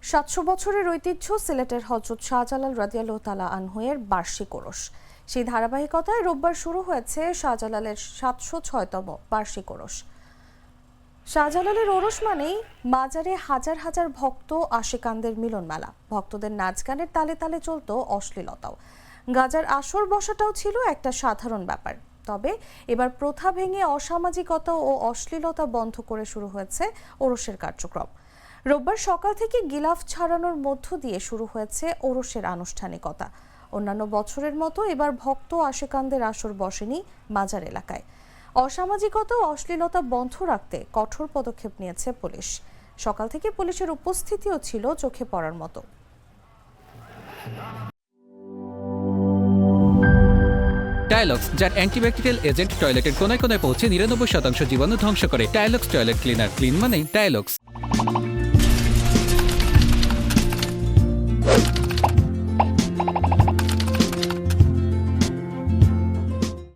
700 বছরের ঐতিহ্য সিলেটের হযরত শাহজালাল রাদিয়াল্লাহু তাআলা আনহু-এর বার্ষিক ওরস। সেই ধারাবাহিকতায় রোববার শুরু হয়েছে শাহজালালের 706তম বার্ষিক ওরস। শাহজালালের ওরস মানেই মাজারে হাজার হাজার ভক্ত আশিকানদের মিলন মেলা। ভক্তদের নাচ গানের তালে তালে চলত অশ্লীলতাও। গাজার আসর বসাটাও ছিল একটা সাধারণ ব্যাপার। তবে এবার প্রথা ভেঙে অসামাজিকতা ও অশ্লীলতা বন্ধ করে শুরু হয়েছে ওরসের কার্যক্রম। রোববার সকাল থেকে গিলাফ ছাড়ানোর মধ্য দিয়ে শুরু হয়েছে ওরসের আনুষ্ঠানিকতা। অন্যান্য বছরের মতো এবার ভক্ত আশিকানদের আসর বসেনি মাজার এলাকায়। অসামাজিকতা ও অশ্লীলতা বন্ধ রাখতে কঠোর পদক্ষেপ নিয়েছে পুলিশ। সকাল থেকে পুলিশের উপস্থিতিও ছিল চোখে পড়ার মতো। টাইলক্স, যার অ্যান্টিব্যাকটেরিয়াল এজেন্ট টয়লেটের কোনায় কোনায় পৌঁছে 99% জীবাণু ধ্বংস করে। টাইলক্স টয়লেট ক্লিনার, ক্লিন মানে টাইলক্স।